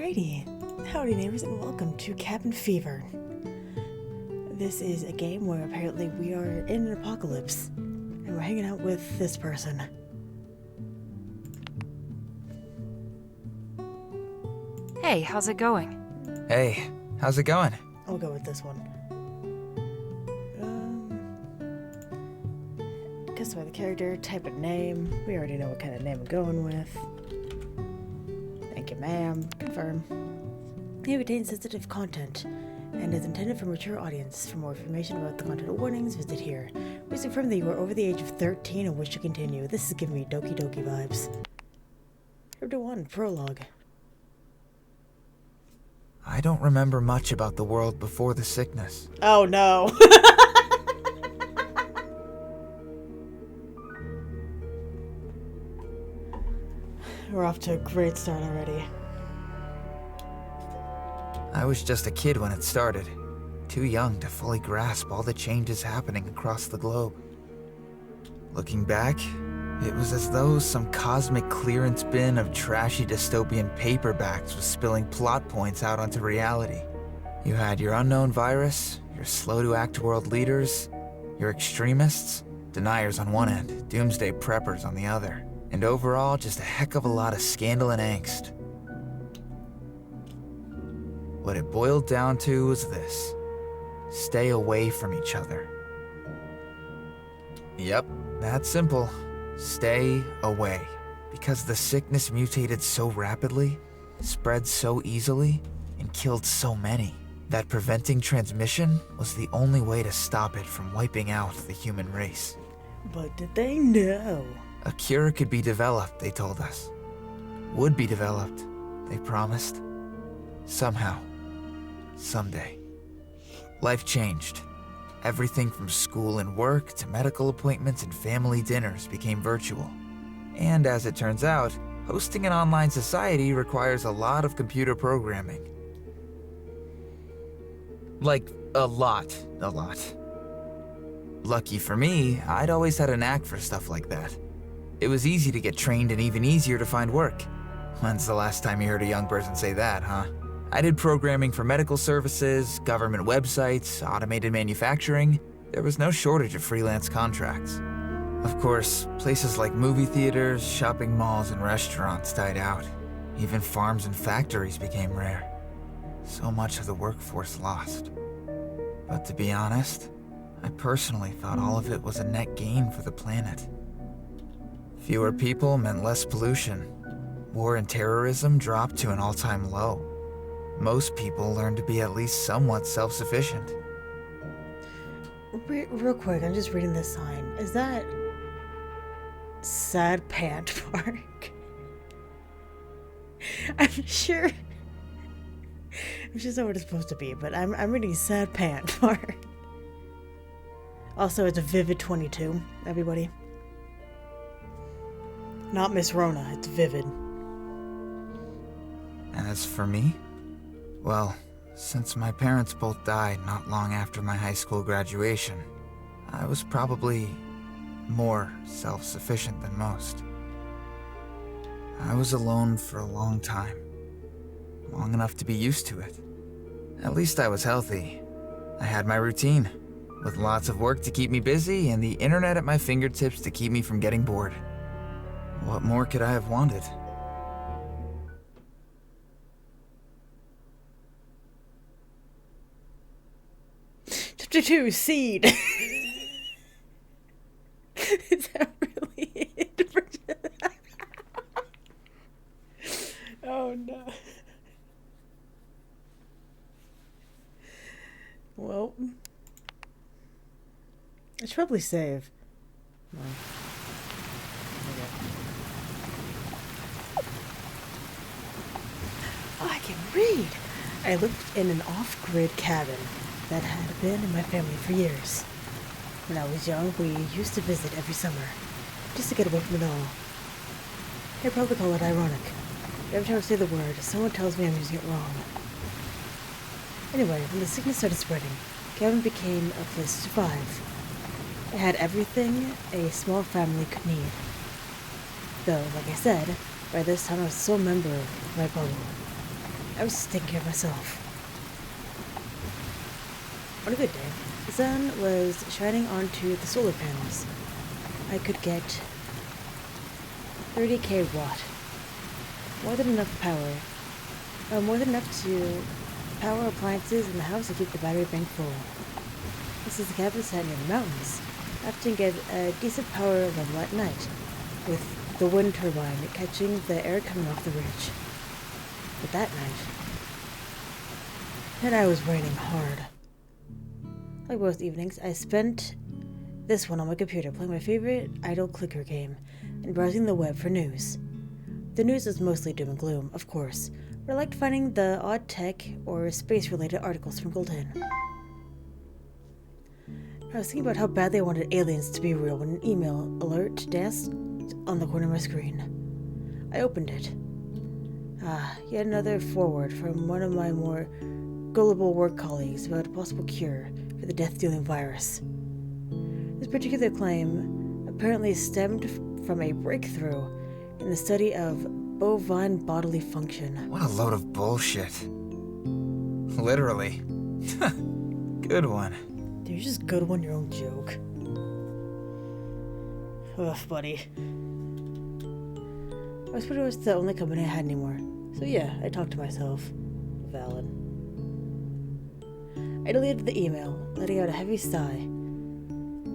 Alrighty, howdy neighbors and welcome to Cabin Fever. This is a game where apparently we are in an apocalypse and we're hanging out with this person. Hey, how's it going? Hey, how's it going? I'll go with this one. Customize the character, type a name. We already know what kind of name I'm going with. Thank you, ma'am. Confirm. It contains sensitive content and is intended for a mature audience. For more information about the content warnings, visit here. Please confirm that you are over the age of 13 and wish to continue. This is giving me Doki Doki vibes. Chapter 1, Prologue. I don't remember much about the world before the sickness. Oh no. We're off to a great start already. I was just a kid when it started, too young to fully grasp all the changes happening across the globe. Looking back, it was as though some cosmic clearance bin of trashy dystopian paperbacks was spilling plot points out onto reality. You had your unknown virus, your slow-to-act world leaders, your extremists, deniers on one end, doomsday preppers on the other, and overall just a heck of a lot of scandal and angst. What it boiled down to was this: stay away from each other. Yep, that simple. Stay away. Because the sickness mutated so rapidly, spread so easily, and killed so many, that preventing transmission was the only way to stop it from wiping out the human race. But did they know? A cure could be developed, they told us. Would be developed, they promised. Somehow. Someday. Life changed. Everything from school and work to medical appointments and family dinners became virtual. And as it turns out, hosting an online society requires a lot of computer programming. Like, a lot. Lucky for me, I'd always had a knack for stuff like that. It was easy to get trained and even easier to find work. When's the last time you heard a young person say that, huh? I did programming for medical services, government websites, automated manufacturing. There was no shortage of freelance contracts. Of course, places like movie theaters, shopping malls, and restaurants died out. Even farms and factories became rare. So much of the workforce lost. But to be honest, I personally thought all of it was a net gain for the planet. Fewer people meant less pollution. War and terrorism dropped to an all-time low. Most people learned to be at least somewhat self-sufficient. Real quick, I'm just reading this sign. Is that Sad Pant Park? I'm sure that's what it's supposed to be, but I'm reading Sad Pant Park. Also, it's a Vivid 22, everybody. Not Miss Rona, it's Vivid. As for me? Well, since my parents both died not long after my high school graduation, I was probably more self-sufficient than most. I was alone for a long time. Long enough to be used to it. At least I was healthy. I had my routine, with lots of work to keep me busy and the internet at my fingertips to keep me from getting bored. What more could I have wanted? Chapter 2, Seed. Is that really it? Oh no. Well, I should probably save. No. Oh, I can read. I lived in an off-grid cabin that had been in my family for years. When I was young, we used to visit every summer, just to get away from it all. They'd probably call it ironic. Every time I say the word, someone tells me I'm using it wrong. Anyway, when the sickness started spreading, Gavin became a place to survive. It had everything a small family could need. Though, like I said, by this time I was still a member of my bubble. I was just thinking of myself. On a good day, the sun was shining onto the solar panels. I could get 30k watt. More than enough power. More than enough to power appliances in the house and keep the battery bank full. This is the cabin set near the mountains. I often get a decent power level at night, with the wind turbine catching the air coming off the ridge. But that night, I was raining hard. Like most evenings, I spent this one on my computer playing my favorite idle clicker game and browsing the web for news. The news is mostly doom and gloom, of course, but I liked finding the odd tech or space-related articles sprinkled in. I was thinking about how badly I wanted aliens to be real when an email alert danced on the corner of my screen. I opened it. Yet another forward from one of my more gullible work colleagues about a possible cure for the death-dealing virus. This particular claim apparently stemmed from a breakthrough in the study of bovine bodily function. What a load of bullshit. Literally. Good one. You're just good on your own joke. Ugh, buddy. I was pretty much the only company I had anymore. So yeah, I talked to myself. Valid. I deleted the email, letting out a heavy sigh.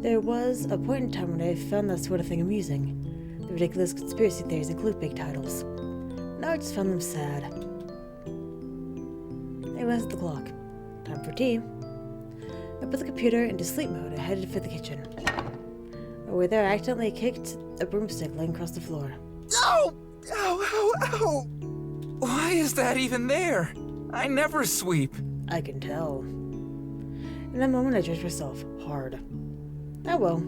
There was a point in time when I found that sort of thing amusing. The ridiculous conspiracy theories and clickbait titles. Now I just found them sad. I glanced at the clock. Time for tea. I put the computer into sleep mode and headed for the kitchen. Over there, I accidentally kicked a broomstick laying across the floor. Ow! Ow, ow, ow! Why is that even there? I never sweep. I can tell. In that moment, I judged myself hard. Oh well,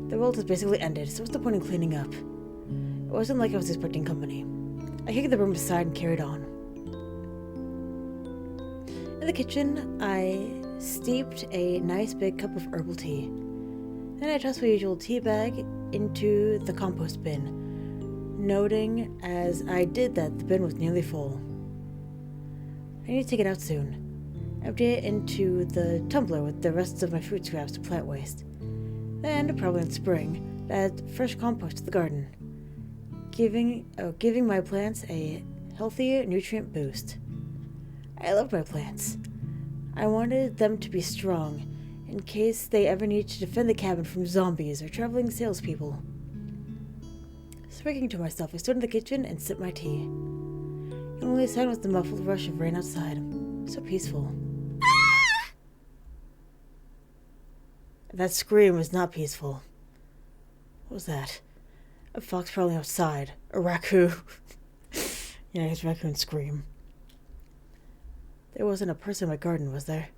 the world has basically ended, so what's the point in cleaning up? It wasn't like I was expecting company. I kicked the broom aside and carried on. In the kitchen, I steeped a nice big cup of herbal tea. Then I tossed my usual tea bag into the compost bin, noting as I did that the bin was nearly full. I need to take it out soon. Empty it into the tumbler with the rest of my food scraps to plant waste. Then, probably in spring, add fresh compost to the garden, giving my plants a healthy nutrient boost. I loved my plants. I wanted them to be strong, in case they ever need to defend the cabin from zombies or traveling salespeople. Speaking to myself, I stood in the kitchen and sipped my tea. The only sound was the muffled rush of rain outside. So peaceful. That scream was not peaceful. What was that? A fox prowling outside. A raccoon. Yeah, his raccoon scream. There wasn't a person in my garden, was there?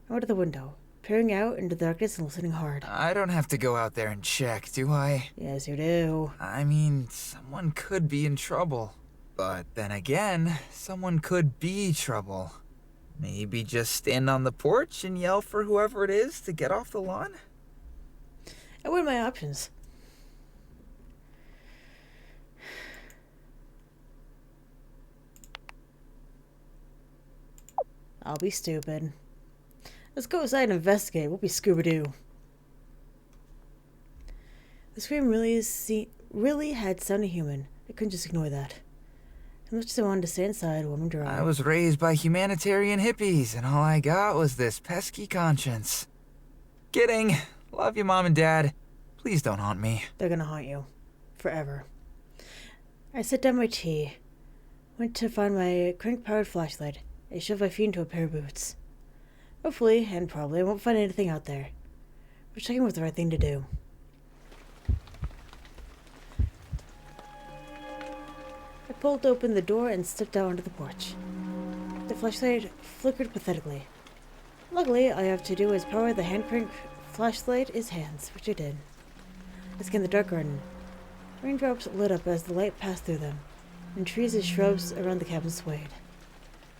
I went to the window, peering out into the darkness and listening hard. I don't have to go out there and check, do I? Yes, you do. I mean, someone could be in trouble. But then again, someone could be trouble. Maybe just stand on the porch and yell for whoever it is to get off the lawn? I weighed my options. I'll be stupid. Let's go outside and investigate. We'll be Scooby-Doo. The scream really had sounded human. I couldn't just ignore that. As much as I wanted to stay inside, warm and dry. I was raised by humanitarian hippies, and all I got was this pesky conscience. Kidding. Love you, Mom and Dad. Please don't haunt me. They're gonna haunt you. Forever. I set down my tea. Went to find my crank-powered flashlight. I shoved my feet into a pair of boots. Hopefully, and probably, I won't find anything out there. But checking was the right thing to do. I pulled open the door and stepped out onto the porch. The flashlight flickered pathetically. Luckily, all I have to do is power the hand crank flashlight's hands, which I did. I scanned the dark garden. Raindrops lit up as the light passed through them, and trees and shrubs around the cabin swayed.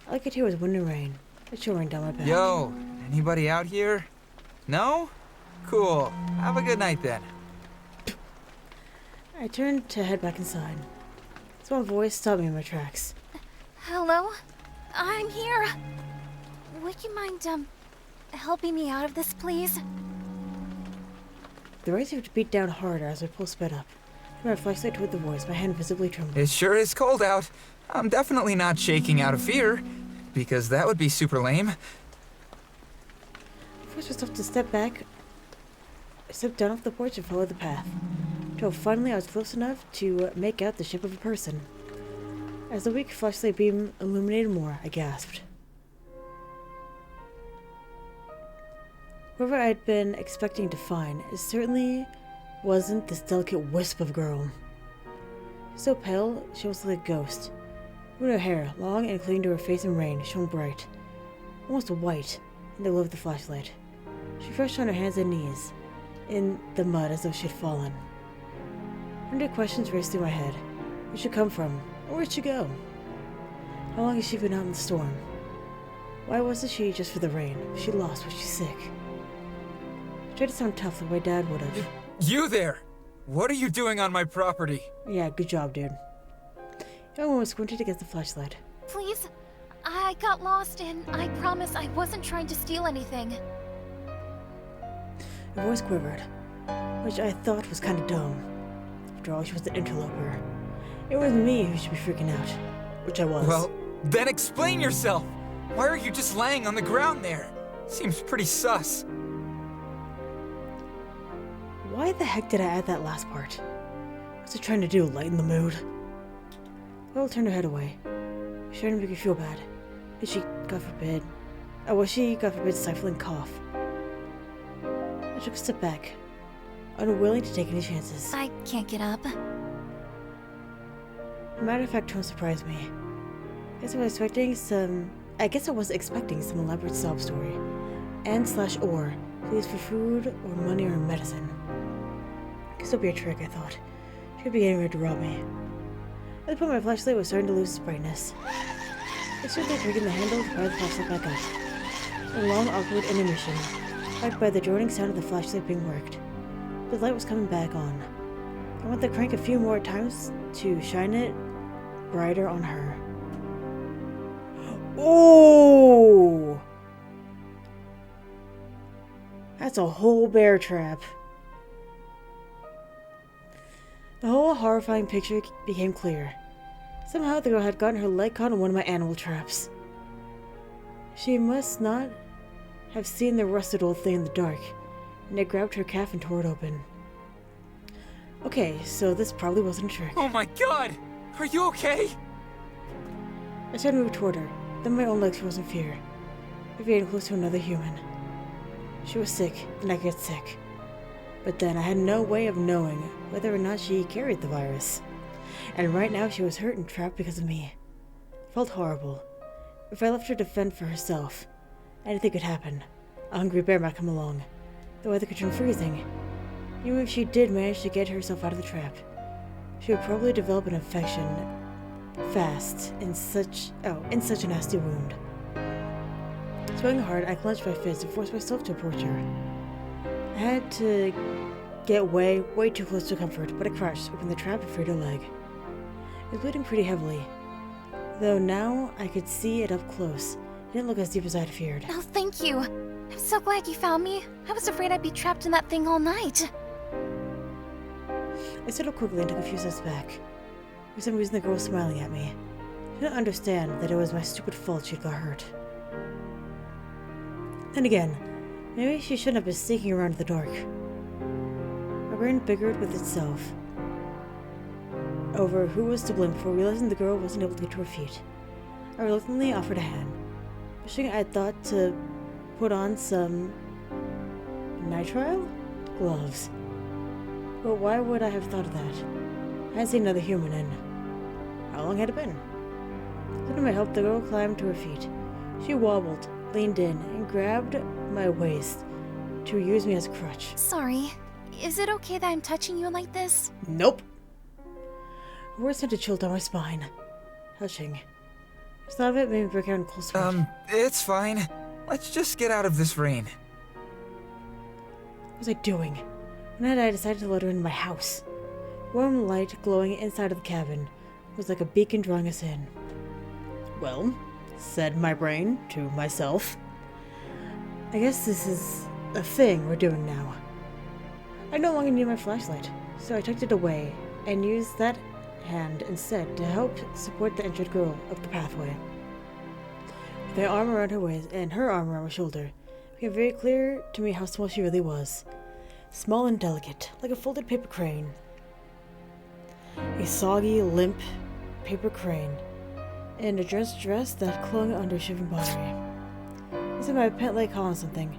All I could hear was wind and rain. It should rain down my back. Yo, anybody out here? No? Cool. Have a good night then. I turned to head back inside. Someone's voice stopped me in my tracks. Hello? I'm here. Would you mind, helping me out of this, please? The rain seemed to beat down harder as my pulse sped up. I my flashlight toward the voice, my hand visibly trembling. It sure is cold out. I'm definitely not shaking out of fear, because that would be super lame. I forced myself to step back. I stepped down off the porch and followed the path, until finally I was close enough to make out the shape of a person. As the weak flashlight beam illuminated more, I gasped. Whoever I'd been expecting to find, it certainly wasn't this delicate wisp of a girl. So pale, she was like a ghost. Her hair, long and clinging to her face in rain, shone bright, almost white, in the glow of the flashlight. She crouched on her hands and knees, in the mud as though she had fallen. 100 questions raced through my head. Where'd she come from? Or where'd she go? How long has she been out in the storm? Why wasn't she just for the rain? Was she lost? Was she sick? I tried to sound tough like my dad would have. You there! What are you doing on my property? Yeah, good job, dude. The young woman was squinted against the flashlight. Please? I got lost and I promise I wasn't trying to steal anything. Her voice quivered, which I thought was kind of dumb. After all, she was the interloper. It was me who should be freaking out, which I was. Well, then explain yourself! Why are you just laying on the ground there? Seems pretty sus. Why the heck did I add that last part? What's it trying to do, lighten the mood? The girl turned her head away. She was trying to make me feel bad. Did she, God forbid... was she, God forbid, stifling cough? I took a step back, unwilling to take any chances. I can't get up. A matter-of-fact tone surprised me. I guess I was expecting some elaborate sob story. And/or, please for food, or money, or medicine. Guess it'll be a trick, I thought. She could be getting ready to rob me. At the point my flashlight was starting to lose its brightness. I stood there taking the handle to fire the flashlight back up. A long, awkward intermission, backed by the droning sound of the flashlight being worked. The light was coming back on. I went to crank a few more times to shine it brighter on her. Oh! That's a whole bear trap. The whole horrifying picture became clear. Somehow the girl had gotten her leg caught in one of my animal traps. She must not have seen the rusted old thing in the dark, and it grabbed her calf and tore it open. Okay, so this probably wasn't a trick. Oh my god! Are you okay? I started to move toward her, then my own legs froze in fear. I was getting close to another human. She was sick, and I could get sick. But then I had no way of knowing whether or not she carried the virus. And right now she was hurt and trapped because of me. It felt horrible. If I left her to fend for herself, anything could happen. A hungry bear might come along. The weather could turn freezing. Even if she did manage to get herself out of the trap, she would probably develop an infection fast in such a nasty wound. Swinging hard, I clenched my fist and forced myself to approach her. I had to get way too close to comfort, but I crouched, opened the trap, and freed her leg. It was bleeding pretty heavily, though now I could see it up close. It didn't look as deep as I had feared. Oh, thank you. I'm so glad you found me. I was afraid I'd be trapped in that thing all night. I stood up quickly and took a few steps back. For some reason, the girl was smiling at me. She didn't understand that it was my stupid fault she'd got hurt. Then again, maybe she shouldn't have been sneaking around in the dark. My brain bickered with itself over who was to blame before realizing the girl wasn't able to get to her feet. I reluctantly offered a hand, wishing I had thought to put on some nitrile gloves. But why would I have thought of that? I hadn't seen another human in... How long had it been? Under my help, the girl climbed to her feet. She wobbled, leaned in, and grabbed my waist to use me as a crutch. Sorry. Is it okay that I'm touching you like this? Nope. Her words sent a chill down my spine. Hushing. The thought of it made me break out in cold sweat. It's fine. Let's just get out of this rain. What was I doing? One night I decided to let her into my house. Warm light glowing inside of the cabin was like a beacon drawing us in. Well, said my brain to myself. I guess this is a thing we're doing now. I no longer need my flashlight, so I tucked it away and used that hand instead to help support the injured girl up the pathway. With my arm around her waist and her arm around my shoulder, it became very clear to me how small she really was. Small and delicate, like a folded paper crane. A soggy, limp paper crane in a dress that clung under a shivering body. It's in my pant leg calling something,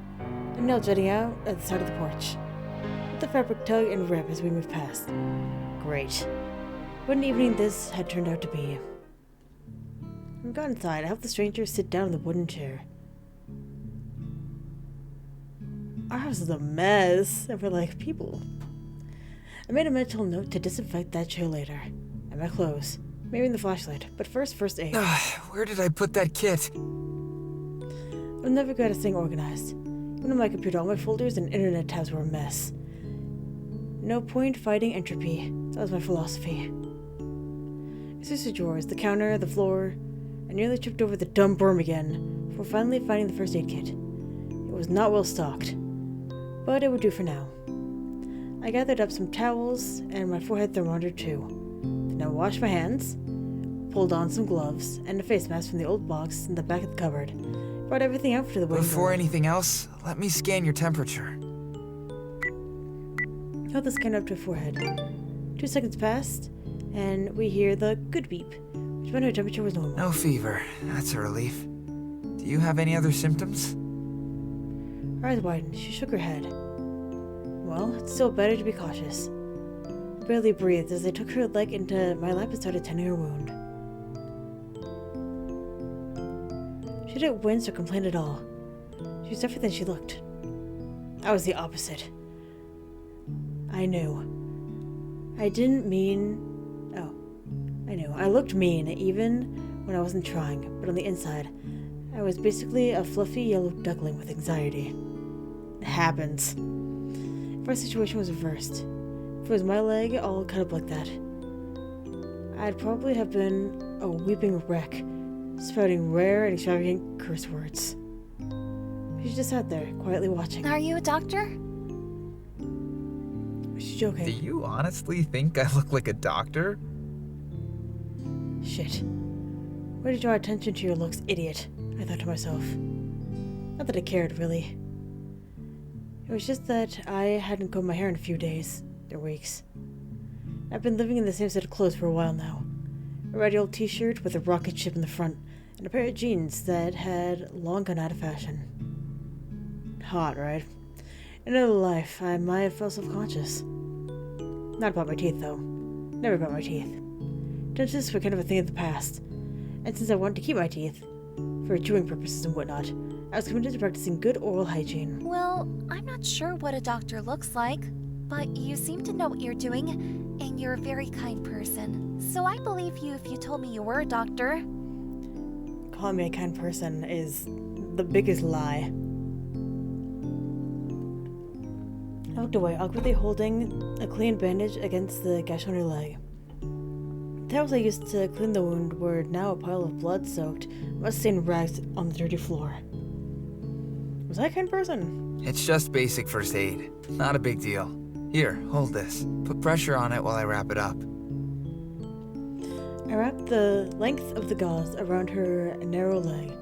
a nail jutting out at the side of the porch. Let the fabric tug and rip as we move past. Great. What an evening this had turned out to be. When we got inside, I helped the stranger sit down in the wooden chair. Our house is a mess, and we're like people. I made a mental note to disinfect that chair later. And my clothes. Maybe the flashlight, but first aid. Where did I put that kit? I'm never good at staying organized. Even on my computer, all my folders and internet tabs were a mess. No point fighting entropy. That was my philosophy. I searched the drawers, the counter, the floor. I nearly tripped over the dumb worm again before finally finding the first aid kit. It was not well stocked, but it would do for now. I gathered up some towels and my forehead thermometer too. Then I washed my hands, pulled on some gloves, and a face mask from the old box in the back of the cupboard. Brought everything out for the waiting Before room. anything else, let me scan your temperature. Held the scanner up to her forehead. 2 seconds passed, and we hear the good beep, which meant her temperature was normal. No fever. That's a relief. Do you have any other symptoms? Her eyes widened. She shook her head. Well, it's still better to be cautious. I barely breathed as I took her leg into my lap and started tending her wound. She didn't wince or complain at all. She was different than she looked. I was the opposite. I knew. I didn't mean... Oh. I knew. I looked mean, even when I wasn't trying, but on the inside, I was basically a fluffy yellow duckling with anxiety. It happens. If our situation was reversed, if it was my leg all cut up like that, I'd probably have been a weeping wreck, spouting rare and extravagant curse words. She just sat there, quietly watching. Are you a doctor? She's joking. Do you honestly think I look like a doctor? Shit. Way to draw attention to your looks, idiot, I thought to myself. Not that I cared, really. It was just that I hadn't combed my hair in a few days, or weeks. I've been living in the same set of clothes for a while now. A ratty old t-shirt with a rocket ship in the front, and a pair of jeans that had long gone out of fashion. Hot, right? In another life, I might have felt self-conscious. Not about my teeth, though. Never about my teeth. Dentists were kind of a thing of the past. And since I wanted to keep my teeth, for chewing purposes and whatnot, I was committed to practicing good oral hygiene. Well, I'm not sure what a doctor looks like, but you seem to know what you're doing, and you're a very kind person. So I believe you if you told me you were a doctor. Calling me a kind person is the biggest lie. I looked away, awkwardly holding a clean bandage against the gash on her leg. The towels I used to clean the wound were now a pile of blood-soaked, mud-stained rags on the dirty floor. Was I a kind person? It's just basic first aid. Not a big deal. Here, hold this. Put pressure on it while I wrap it up. I wrapped the length of the gauze around her narrow leg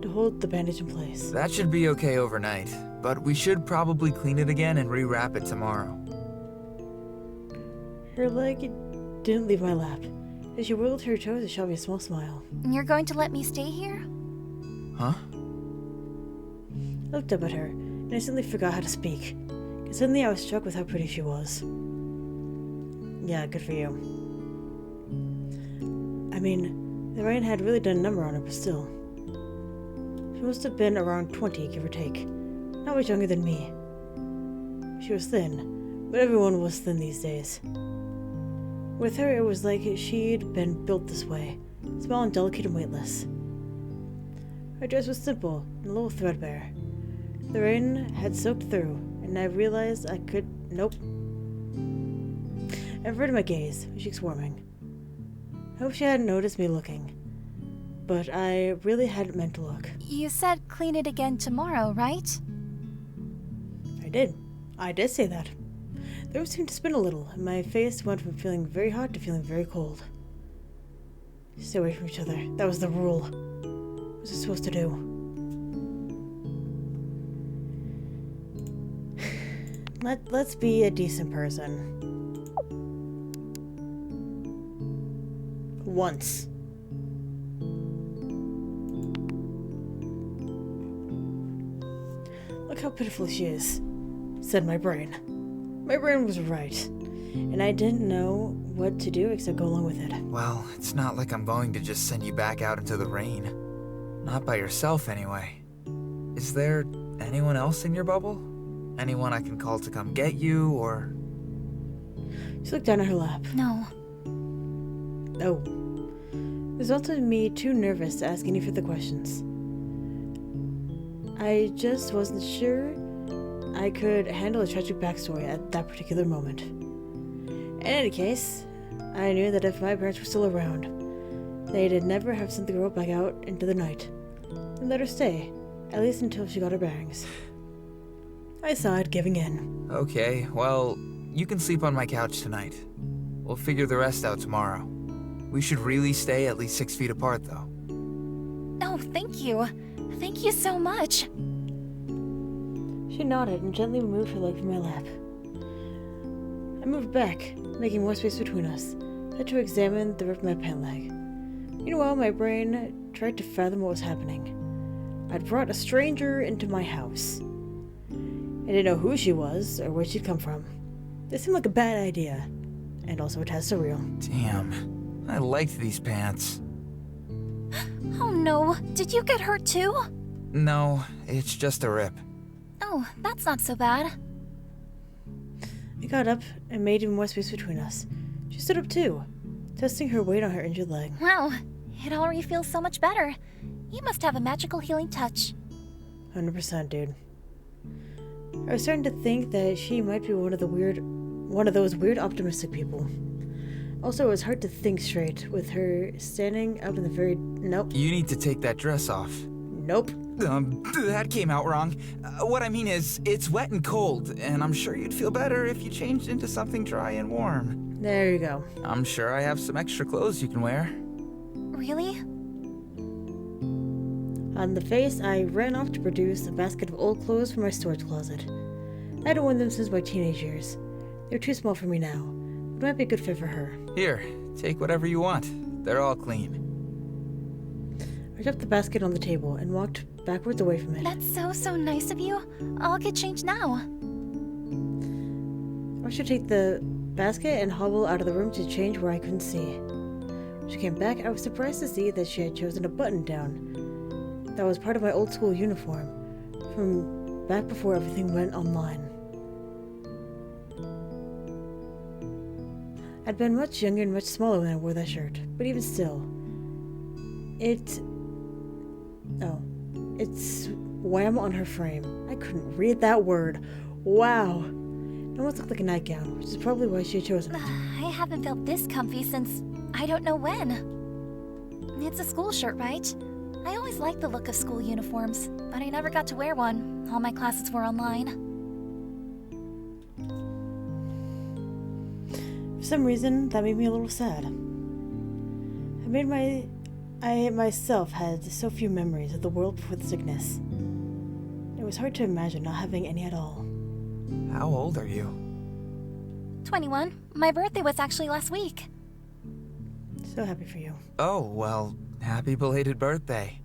to hold the bandage in place. That should be okay overnight, but we should probably clean it again and rewrap it tomorrow. Her leg didn't leave my lap. As she wiggled her toes, it shot me a small smile. You're going to let me stay here? Huh? I looked up at her, and instantly forgot how to speak. And suddenly I was struck with how pretty she was. Yeah, good for you. I mean, the rain had really done a number on her, but still. She must have been around 20, give or take. Not much younger than me. She was thin, but everyone was thin these days. With her, it was like she'd been built this way, small and delicate and weightless. Her dress was simple and a little threadbare. The rain had soaked through, and I realized I could... Nope. I averted my gaze, her cheeks warming. I hope she hadn't noticed me looking. but I really hadn't meant to look. You said clean it again tomorrow, right? I did. I did say that. The room seemed to spin a little, and my face went from feeling very hot to feeling very cold. Stay away from each other. That was the rule. What was I supposed to do? Let's be a decent person. Once. Look how pitiful she is, said my brain. My brain was right, and I didn't know what to do except go along with it. Well, it's not like I'm going to just send you back out into the rain. Not by yourself, anyway. Is there anyone else in your bubble? Anyone I can call to come get you, or...? She looked down at her lap. No. Oh. It resulted in me too nervous to ask any further questions. I just wasn't sure I could handle a tragic backstory at that particular moment. In any case, I knew that if my parents were still around, they'd never have sent the girl back out into the night, and let her stay, at least until she got her bearings. I sighed, giving in. Okay, well, you can sleep on my couch tonight. We'll figure the rest out tomorrow. We should really stay at least 6 feet apart, though. Oh, thank you. Thank you so much. She nodded and gently removed her leg from my lap. I moved back, making more space between us, had to examine the rip in my pant leg. Meanwhile, my brain tried to fathom what was happening. I'd brought a stranger into my house. I didn't know who she was or where she'd come from. This seemed like a bad idea, and also a tad surreal. Damn, I liked these pants. Oh no, did you get hurt too? No, it's just a rip. Oh, that's not so bad. I got up and made even more space between us. She stood up too, testing her weight on her injured leg. Wow, it already feels so much better. You must have a magical healing touch. 100%, dude. I was starting to think that she might be one of those weird optimistic people. Also, it was hard to think straight with her standing up in the very... Nope. You need to take that dress off. Nope. That came out wrong. What I mean is, it's wet and cold, and I'm sure you'd feel better if you changed into something dry and warm. There you go. I'm sure I have some extra clothes you can wear. Really? On the face, I ran off to produce a basket of old clothes from my storage closet. I hadn't worn them since my teenage years. They were too small for me now, but might be a good fit for her. Here, take whatever you want. They're all clean. I dropped the basket on the table and walked backwards away from it. That's so nice of you. I'll get changed now. I should take the basket and hobble out of the room to change where I couldn't see. When she came back, I was surprised to see that she had chosen a button-down that was part of my old school uniform from back before everything went online. I'd been much younger and much smaller when I wore that shirt, but even still, it's wham on her frame. I couldn't read that word. Wow. It almost looked like a nightgown, which is probably why she had chosen it. I haven't felt this comfy since I don't know when. It's a school shirt, right? I always liked the look of school uniforms, but I never got to wear one. All my classes were online. For some reason, that made me a little sad. I myself had so few memories of the world before the sickness. It was hard to imagine not having any at all. How old are you? 21. My birthday was actually last week. So happy for you. Oh, well, happy belated birthday.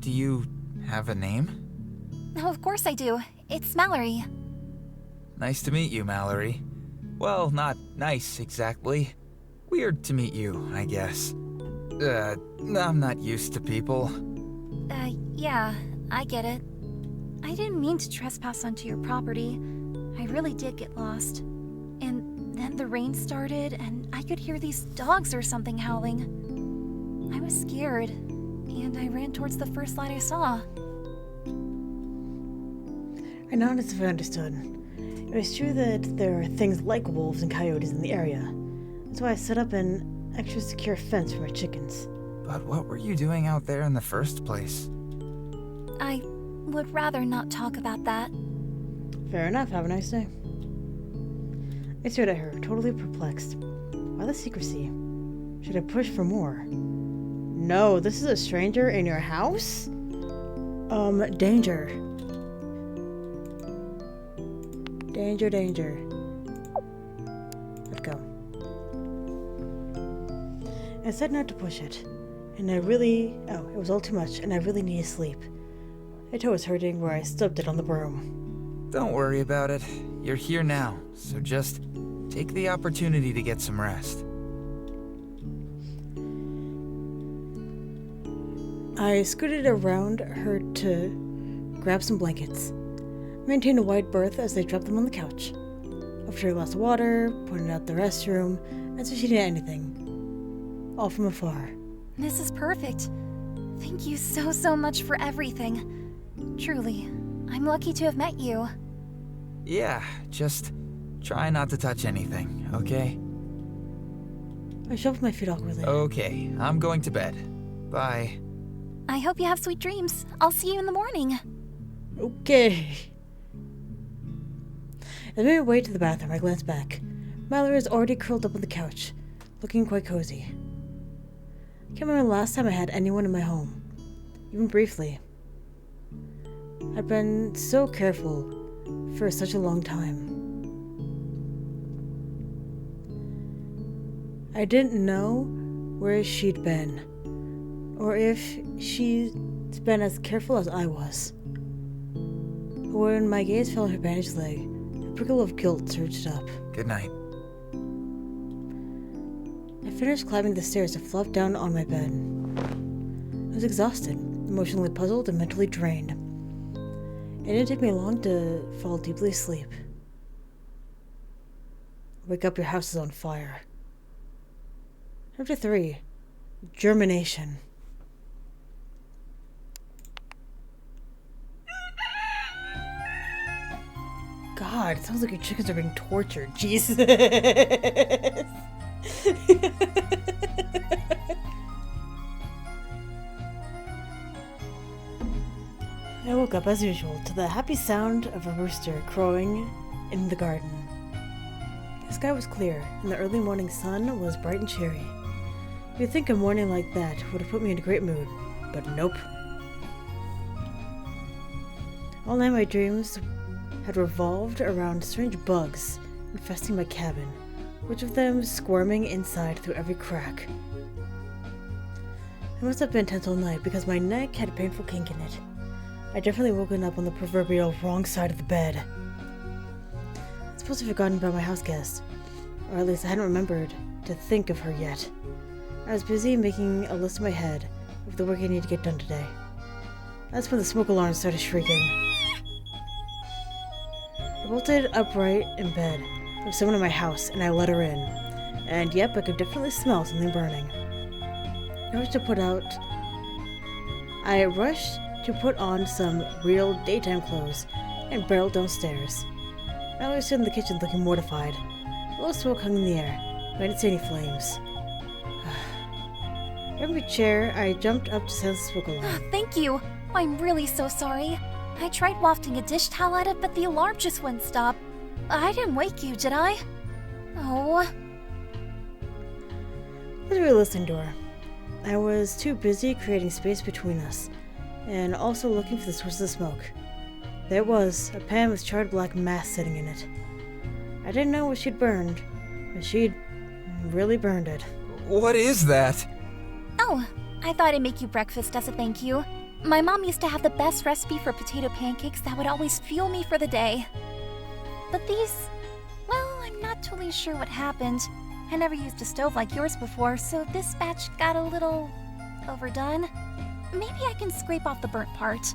Do you have a name? Oh, of course I do. It's Mallory. Nice to meet you, Mallory. Well, not nice, exactly. Weird to meet you, I guess. I'm not used to people. Yeah, I get it. I didn't mean to trespass onto your property. I really did get lost. And then the rain started, and I could hear these dogs or something howling. I was scared, and I ran towards the first light I saw. I nodded as if I understood. It was true that there are things like wolves and coyotes in the area. That's why I set up an extra secure fence for my chickens. But what were you doing out there in the first place? I would rather not talk about that. Fair enough, have a nice day. I stared at her, totally perplexed. Why the secrecy? Should I push for more? No, this is a stranger in your house? Danger. Danger, danger. Let's go. I said not to push it, and it was all too much, and I really needed sleep. My toe was hurting where I stubbed it on the broom. Don't worry about it. You're here now, so just take the opportunity to get some rest. I scooted around her to grab some blankets. Maintained a wide berth as I dropped them on the couch. Offered her a glass of water, pointed out the restroom, as if she didn't anything. All from afar. This is perfect. Thank you so much for everything. Truly, I'm lucky to have met you. Yeah, just try not to touch anything, okay? I shuffled my feet awkwardly. Okay, I'm going to bed. Bye. I hope you have sweet dreams. I'll see you in the morning. Okay. As I made my way to the bathroom, I glanced back. Mallory was already curled up on the couch, looking quite cozy. I can't remember the last time I had anyone in my home, even briefly. I'd been so careful for such a long time. I didn't know where she'd been, or if she'd been as careful as I was. When my gaze fell on her bandaged leg, a prickle of guilt surged up. Good night. I finished climbing the stairs and flopped down on my bed. I was exhausted, emotionally puzzled, and mentally drained. It didn't take me long to fall deeply asleep. Wake up, your house is on fire. Chapter 3. Germination. God, it sounds like your chickens are being tortured. Jesus. I woke up as usual to the happy sound of a rooster crowing in the garden. The sky was clear, and the early morning sun was bright and cheery. You'd think a morning like that would have put me in a great mood, but nope. All night my dreams had revolved around strange bugs infesting my cabin, which of them squirming inside through every crack. I must have been tense all night because my neck had a painful kink in it. I'd definitely woken up on the proverbial wrong side of the bed. I'd supposed to have forgotten about my house guest, or at least I hadn't remembered to think of her yet. I was busy making a list in my head of the work I need to get done today. That's when the smoke alarm started shrieking. I bolted upright in bed. There was someone in my house, and I let her in. And yep, I could definitely smell something burning. I rushed to put on some real daytime clothes and barreled downstairs. Mallory stood in the kitchen looking mortified. A little smoke hung in the air, but I didn't see any flames. Grabbing a chair, I jumped up to silence the smoke alarm. Thank you. I'm really so sorry. I tried wafting a dish towel at it, but the alarm just wouldn't stop. I didn't wake you, did I? Oh. It was a realistic door. I was too busy creating space between us, and also looking for the source of the smoke. There it was, a pan with charred black mass sitting in it. I didn't know what she'd burned, but she'd really burned it. What is that? Oh, I thought I'd make you breakfast as a thank you. My mom used to have the best recipe for potato pancakes that would always fuel me for the day. But these, well, I'm not totally sure what happened. I never used a stove like yours before, so this batch got a little overdone. Maybe I can scrape off the burnt part.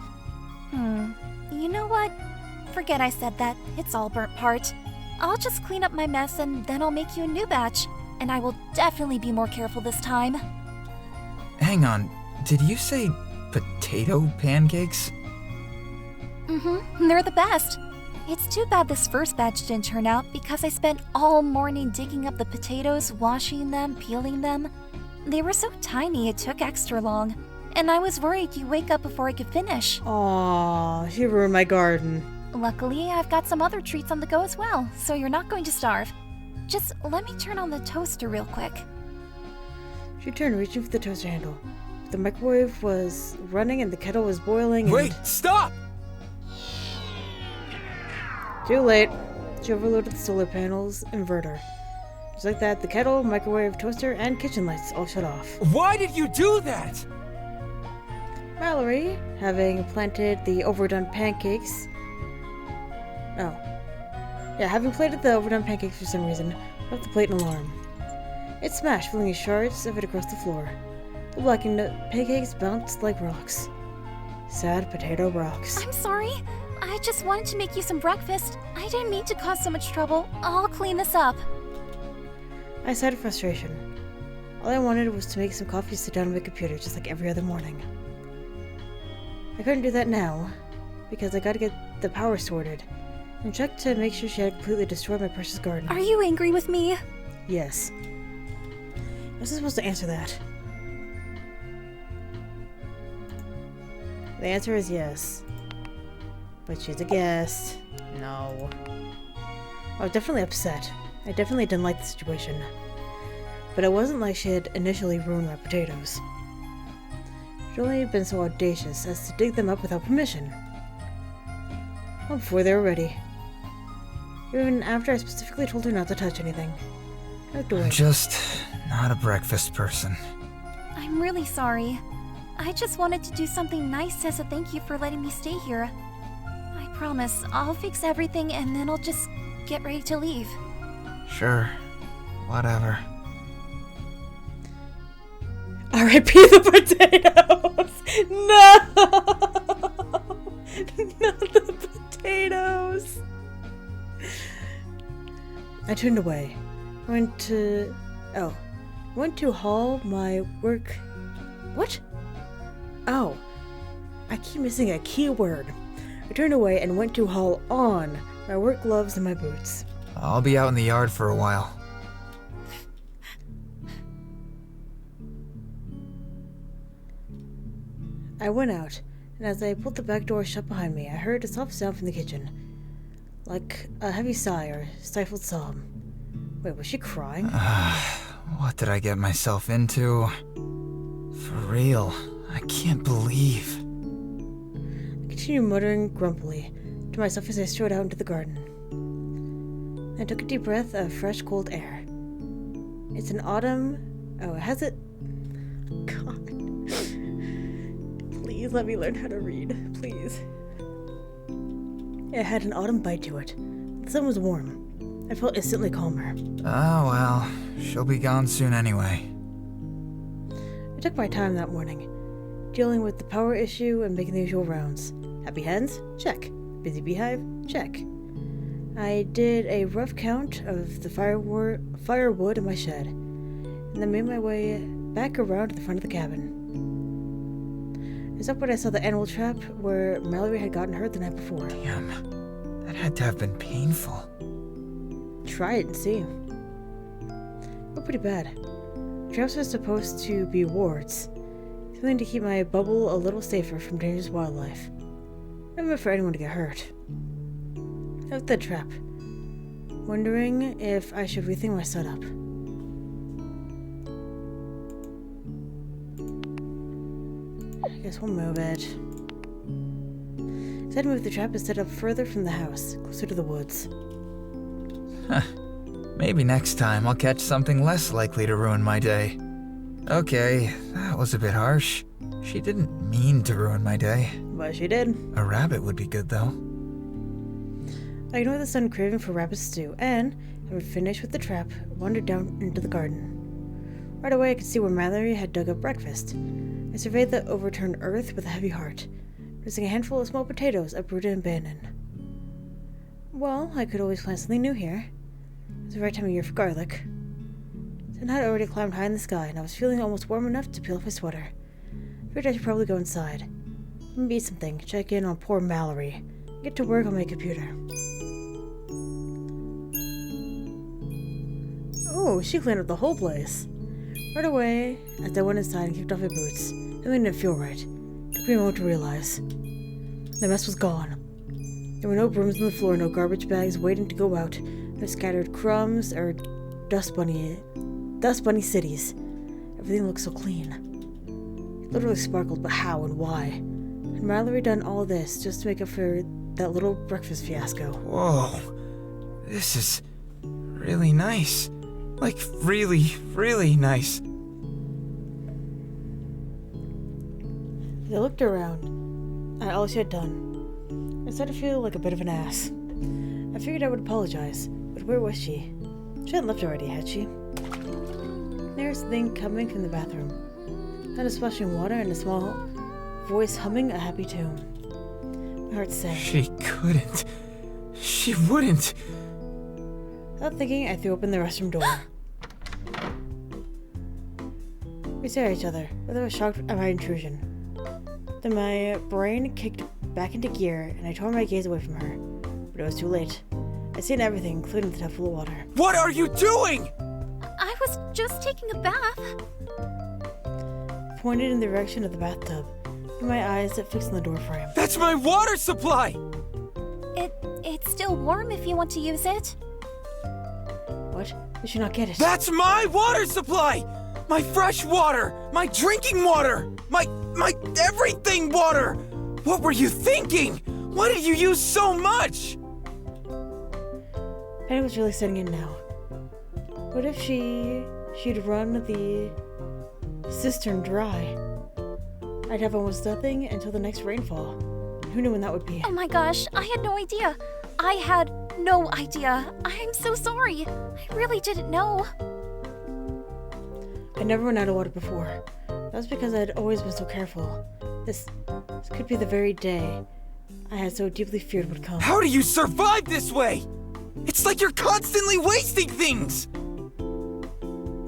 You know what? Forget I said that. It's all burnt part. I'll just clean up my mess and then I'll make you a new batch. And I will definitely be more careful this time. Hang on, did you say potato pancakes? They're the best. It's too bad this first batch didn't turn out because I spent all morning digging up the potatoes, washing them, peeling them. They were so tiny it took extra long. And I was worried you'd wake up before I could finish. Aww, she ruined my garden. Luckily, I've got some other treats on the go as well, so you're not going to starve. Just let me turn on the toaster real quick. She turned, reaching for the toaster handle. The microwave was running and the kettle was boiling and... Wait, stop! Too late. She overloaded the solar panels inverter. Just like that, the kettle, microwave, toaster, and kitchen lights all shut off. Why did you do that? Mallory, having planted the overdone pancakes... Oh. Yeah, having plated the overdone pancakes for some reason, left the plate an alarm. It smashed, flinging shards of it across the floor. The blackened pancakes bounced like rocks. Sad potato rocks. I'm sorry. I just wanted to make you some breakfast. I didn't mean to cause so much trouble. I'll clean this up. I sighed in frustration. All I wanted was to make some coffee, sit down on my computer, just like every other morning. I couldn't do that now, because I gotta get the power sorted, and check to make sure she had completely destroyed my precious garden. Are you angry with me? Yes. I wasn't supposed to answer that. The answer is yes. But she's a guest. No. I was definitely upset. I definitely didn't like the situation. But it wasn't like she had initially ruined my potatoes. She'd only been so audacious as to dig them up without permission. Well, before they were ready. Even after I specifically told her not to touch anything. I'm just not a breakfast person. I'm really sorry. I just wanted to do something nice as a thank you for letting me stay here. I promise I'll fix everything and then I'll just get ready to leave. Sure. Whatever. R.I.P. the potatoes! No! Not the potatoes! I turned away. I went to haul my work... What? Oh. I keep missing a key word. I turned away and went to haul on my work gloves and my boots. I'll be out in the yard for a while. I went out, and as I pulled the back door shut behind me, I heard a soft sound from the kitchen. Like a heavy sigh or stifled sob. Wait, was she crying? What did I get myself into? For real, I can't believe. I continued muttering grumpily to myself as I strode out into the garden. I took a deep breath of fresh, cold air. It's an autumn... Oh, has it... God. Please let me learn how to read. Please. It had an autumn bite to it. The sun was warm. I felt instantly calmer. Oh well, she'll be gone soon anyway. I took my time that morning, dealing with the power issue and making the usual rounds. Happy hens? Check. Busy beehive? Check. I did a rough count of the firewood in my shed, and then made my way back around to the front of the cabin. I stopped when I saw the animal trap where Mallory had gotten hurt the night before. Damn, that had to have been painful. Try it and see. But pretty bad. Traps are supposed to be wards, something to keep my bubble a little safer from dangerous wildlife. Never meant for anyone to get hurt. I looked at the trap, wondering if I should rethink my setup. I guess we'll move it. Instead, move the trap and set up further from the house, closer to the woods. Maybe next time I'll catch something less likely to ruin my day. Okay, that was a bit harsh. She didn't mean to ruin my day. But she did. A rabbit would be good, though. I ignored the sudden craving for rabbit stew, and, having finished with the trap, wandered down into the garden. Right away I could see where Mallory had dug up breakfast. I surveyed the overturned earth with a heavy heart, noticing a handful of small potatoes uprooted and abandoned. Well, I could always plant something new here. It was the right time of year for garlic. The sun had already climbed high in the sky, and I was feeling almost warm enough to peel off my sweater. I figured I should probably go inside, maybe eat something, check in on poor Mallory, and get to work on my computer. Oh, she cleaned up the whole place. Right away, as I went inside and kicked off my boots, something didn't feel right. It took me a moment to realize. The mess was gone. There were no brooms on the floor, no garbage bags waiting to go out, no scattered crumbs or dust bunny cities. Everything looked so clean. It literally sparkled, but how and why? Had Mallory done all this just to make up for that little breakfast fiasco? Whoa. This is really nice. Like, really, really nice. As I looked around at all she had done, I started to feel like a bit of an ass. I figured I would apologize, but where was she? She hadn't left already, had she? There's the thing coming from the bathroom. Had a splashing water and a small voice humming a happy tune. My heart sank. She couldn't. She wouldn't. Without thinking, I threw open the restroom door. We stared at each other, both of us shocked at my intrusion. Then my brain kicked back into gear, and I tore my gaze away from her. But it was too late. I'd seen everything, including the tub full of water. What are you doing? I was just taking a bath. I pointed in the direction of the bathtub, and my eyes fixed on the doorframe. That's my water supply! It's still warm if you want to use it. What? Did she not get it? That's my water supply! My fresh water! My drinking water! My everything water! What were you thinking? Why did you use so much? Panic was really setting in now. What if she'd run the cistern dry? I'd have almost nothing until the next rainfall. Who knew when that would be? Oh my gosh, I had no idea. I had no idea. I'm so sorry. I really didn't know. I'd never run out of water before. That was because I'd always been so careful. This could be the very day I had so deeply feared would come. How do you survive this way? It's like you're constantly wasting things!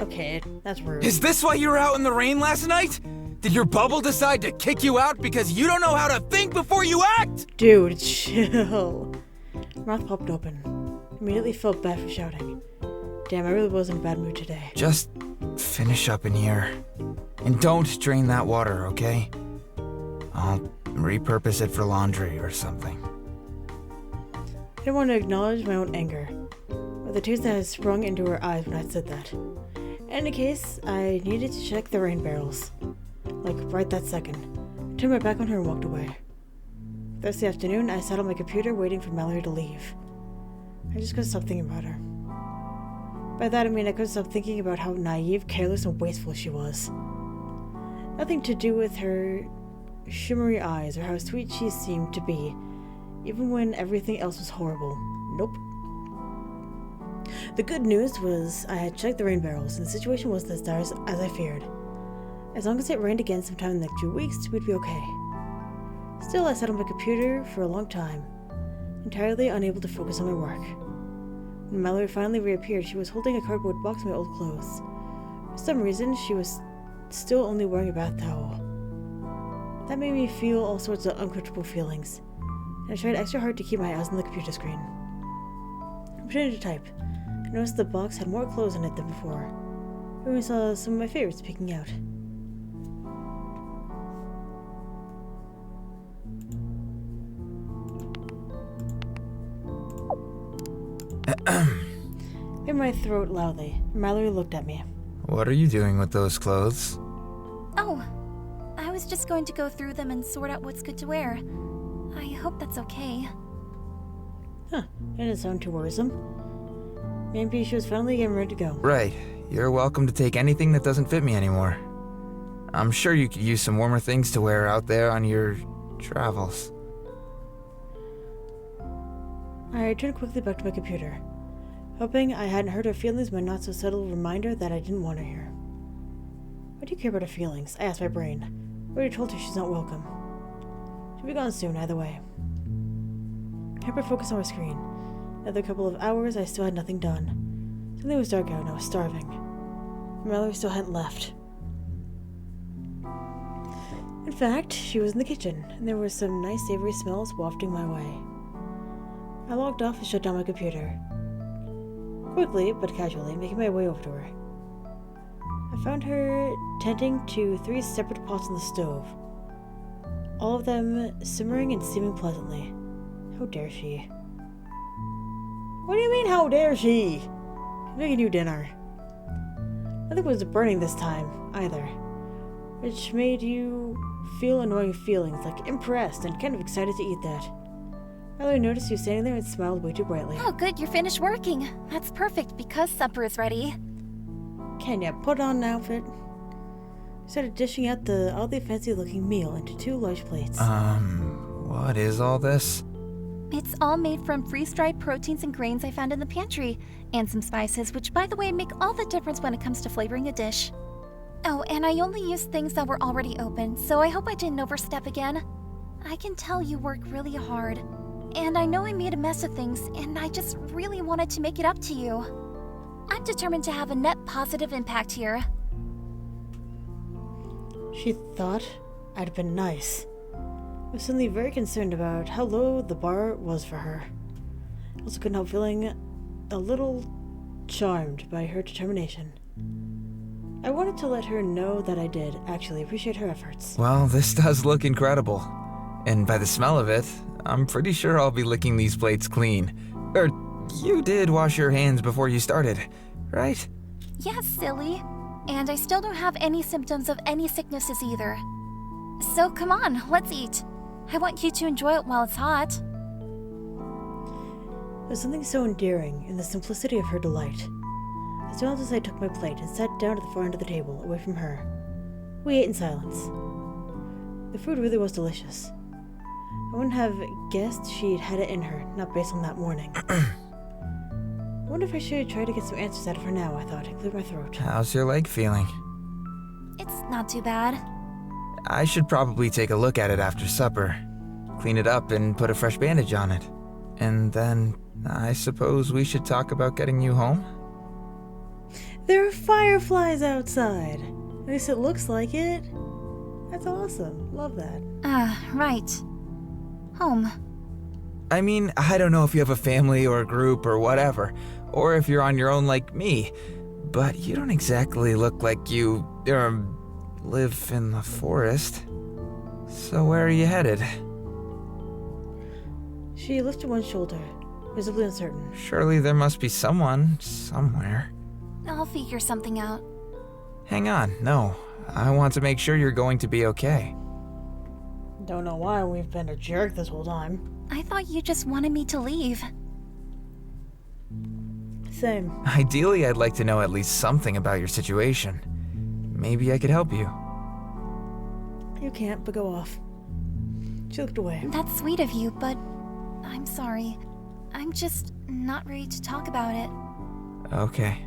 Okay, that's rude. Is this why you were out in the rain last night? Did your bubble decide to kick you out because you don't know how to think before you act? Dude, chill. My mouth popped open. Immediately felt bad for shouting. Damn, I really was in a bad mood today. Just finish up in here. And don't drain that water, okay? I'll repurpose it for laundry or something. I didn't want to acknowledge my own anger, or the tears that had sprung into her eyes when I said that. In any case, I needed to check the rain barrels. Like, right that second. I turned my back on her and walked away. The rest of the afternoon, I sat on my computer waiting for Mallory to leave. I just couldn't stop thinking about her. By that I mean I couldn't stop thinking about how naive, careless, and wasteful she was. Nothing to do with her shimmery eyes or how sweet she seemed to be, even when everything else was horrible. Nope. The good news was I had checked the rain barrels, and the situation wasn't as dire as I feared. As long as it rained again sometime in the next 2 weeks, we'd be okay. Still, I sat on my computer for a long time, entirely unable to focus on my work. When Mallory finally reappeared, she was holding a cardboard box of my old clothes. For some reason, she was still only wearing a bath towel. That made me feel all sorts of uncomfortable feelings, and I tried extra hard to keep my eyes on the computer screen. I pretended to type. I noticed the box had more clothes in it than before. I even saw some of my favorites peeking out. In my throat loudly, Mallory looked at me. What are you doing with those clothes? Oh, I was just going to go through them and sort out what's good to wear. I hope that's okay. Huh, it didn't sound too worrisome. Maybe she was finally getting ready to go. Right. You're welcome to take anything that doesn't fit me anymore. I'm sure you could use some warmer things to wear out there on your travels. I turned quickly back to my computer, hoping I hadn't hurt her feelings by not so subtle reminder that I didn't want her here. Why do you care about her feelings? I asked my brain. I already told her she's not welcome. She'll be gone soon, either way. I hyper focused on my screen. Another couple of hours, I still had nothing done. Suddenly it was dark out and I was starving. Mallory still hadn't left. In fact, she was in the kitchen, and there were some nice savory smells wafting my way. I logged off and shut down my computer. Quickly, but casually, making my way over to her. I found her tending to 3 separate pots on the stove, all of them simmering and steaming pleasantly. How dare she? What do you mean, how dare she? I'm making you dinner. Nothing was burning this time, either, which made you feel annoying feelings, like impressed and kind of excited to eat that. Mallory noticed you standing there and smiled way too brightly. Oh, good, you're finished working. That's perfect because supper is ready. Kenya, put on an outfit. She started dishing out the oddly fancy-looking meal into 2 large plates. What is all this? It's all made from freeze-dried proteins and grains I found in the pantry, and some spices, which, by the way, make all the difference when it comes to flavoring a dish. Oh, and I only used things that were already open, so I hope I didn't overstep again. I can tell you work really hard, and I know I made a mess of things, and I just really wanted to make it up to you. I'm determined to have a net positive impact here. She thought I'd been nice. I was suddenly very concerned about how low the bar was for her. I also couldn't help feeling a little charmed by her determination. I wanted to let her know that I did actually appreciate her efforts. Well, this does look incredible. And by the smell of it, I'm pretty sure I'll be licking these plates clean. You did wash your hands before you started, right? Yes, silly. And I still don't have any symptoms of any sicknesses either. So come on, let's eat. I want you to enjoy it while it's hot. There was something so endearing in the simplicity of her delight. I smiled as I took my plate and sat down at the far end of the table, away from her. We ate in silence. The food really was delicious. I wouldn't have guessed she'd had it in her, not based on that morning. I wonder if I should try to get some answers out of her now, I thought, and clear my throat. How's your leg feeling? It's not too bad. I should probably take a look at it after supper. Clean it up and put a fresh bandage on it. And then, I suppose we should talk about getting you home? There are fireflies outside! At least it looks like it. That's awesome. Love that. Right. Home. I mean, I don't know if you have a family or a group or whatever, or if you're on your own like me, but you don't exactly look like you, live in the forest. So where are you headed? She lifted one shoulder, visibly uncertain. Surely there must be someone, somewhere. I'll figure something out. Hang on, no. I want to make sure you're going to be okay. Don't know why we've been a jerk this whole time. I thought you just wanted me to leave. Same. Ideally, I'd like to know at least something about your situation. Maybe I could help you. You can't, but go off. She looked away. That's sweet of you, but I'm sorry. I'm just not ready to talk about it. Okay.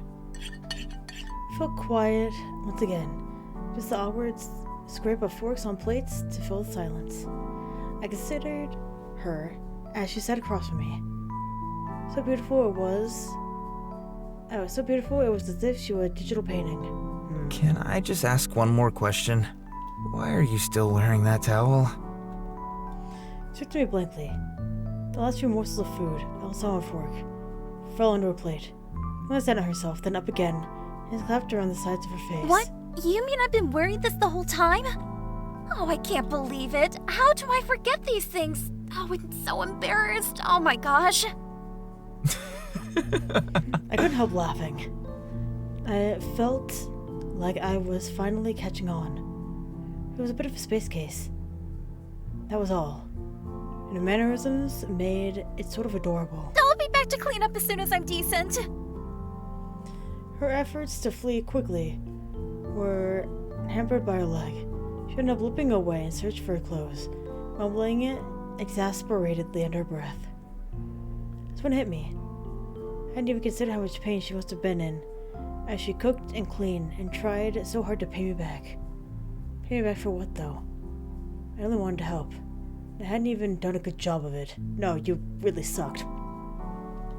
Felt quiet once again. Just the awkward scrape of forks on plates to fill the silence. I considered her as she sat across from me. So beautiful it was. Oh, so beautiful it was as if she were a digital painting. Can I just ask one more question? Why are you still wearing that towel? She looked at me blankly. The last few morsels of food, also on a fork, fell onto her plate. Glanced down at herself, then up again, and clapped around the sides of her face. What? You mean I've been wearing this the whole time? Oh, I can't believe it. How do I forget these things? Oh, I'm so embarrassed. Oh my gosh. I couldn't help laughing. I felt like I was finally catching on. It was a bit of a space case. That was all. And her mannerisms made it sort of adorable. I'll be back to clean up as soon as I'm decent. Her efforts to flee quickly were hampered by her leg. She ended up limping away in search for her clothes, mumbling it exasperatedly under her breath. That's when it hit me. I hadn't even considered how much pain she must have been in, as she cooked and cleaned and tried so hard to pay me back. Pay me back for what, though? I only wanted to help. I hadn't even done a good job of it. No, you really sucked.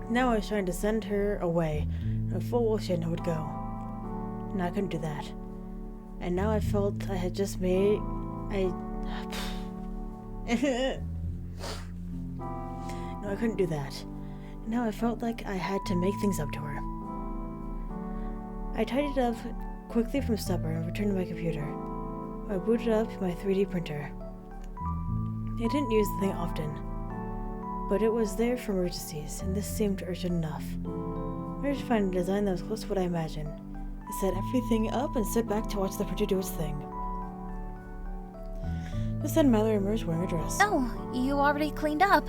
Now I was trying to send her away, knowing full well she had nowhere to go. And I couldn't do that. And now I felt I had just made... No, I couldn't do that. Now I felt like I had to make things up to her. I tidied up quickly from supper and returned to my computer. I booted up my 3D printer. I didn't use the thing often, but it was there for emergencies, and this seemed urgent enough. I managed to find a design that was close to what I imagined. I set everything up and stood back to watch the printer do its thing. Just then Mallory emerged wearing a dress. Oh, you already cleaned up.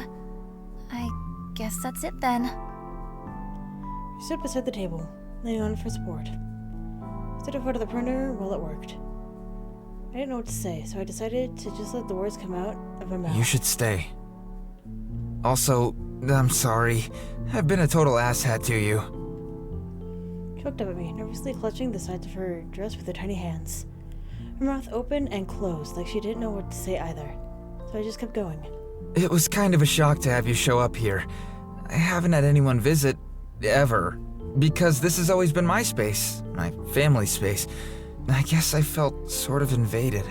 I guess that's it then. She stood beside the table, leaning on it for support. I stood in front of the printer while it worked. I didn't know what to say, so I decided to just let the words come out of my mouth. You should stay. Also, I'm sorry. I've been a total asshat to you. She looked up at me, nervously clutching the sides of her dress with her tiny hands. Her mouth opened and closed, like she didn't know what to say either. So I just kept going. It was kind of a shock to have you show up here. I haven't had anyone visit, ever, because this has always been my space, my family's space. I guess I felt sort of invaded.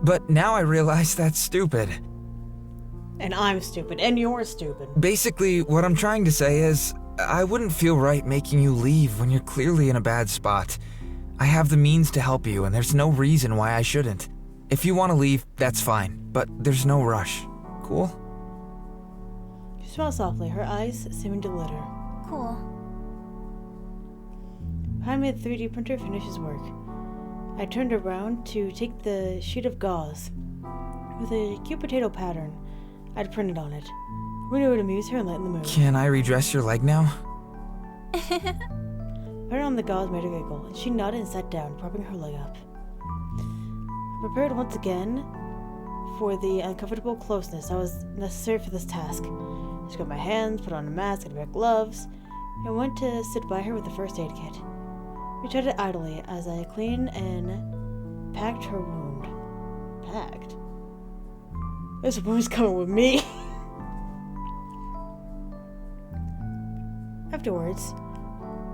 But now I realize that's stupid. And I'm stupid, and you're stupid. Basically, what I'm trying to say is, I wouldn't feel right making you leave when you're clearly in a bad spot. I have the means to help you, and there's no reason why I shouldn't. If you want to leave, that's fine, but there's no rush. Cool? She smiled softly, her eyes seeming to glitter. Cool. Behind me, the 3D printer finishes work. I turned around to take the sheet of gauze with a cute potato pattern I'd printed on it. We knew it would amuse her and lighten the mood. Can I redress your leg now? Putting on the gauze made her giggle, and she nodded and sat down, propping her leg up. I prepared once again for the uncomfortable closeness that was necessary for this task. I scrubbed my hands, put on a mask and a pair of gloves, and went to sit by her with the first aid kit. We chatted idly as I cleaned and packed her wound. Packed? This wound's coming with me. Afterwards,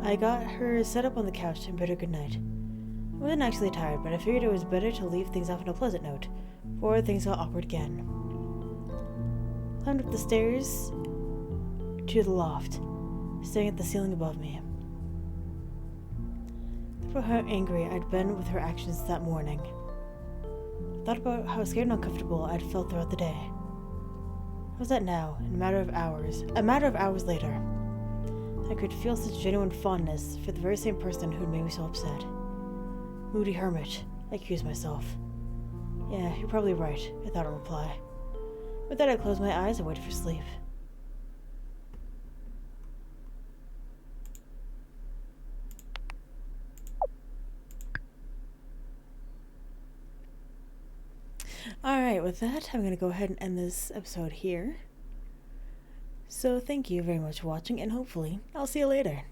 I got her set up on the couch and bid her goodnight. I wasn't actually tired, but I figured it was better to leave things off on a pleasant note, before things got awkward again. I climbed up the stairs to the loft, staring at the ceiling above me. I thought about how angry I'd been with her actions that morning. I thought about how scared and uncomfortable I'd felt throughout the day. How was that now, in a matter of hours later? I could feel such genuine fondness for the very same person who'd made me so upset. Moody hermit, I accused myself. Yeah, you're probably right, I thought in reply. With that, I closed my eyes and waited for sleep. Alright, with that, I'm going to go ahead and end this episode here. So thank you very much for watching, and hopefully I'll see you later.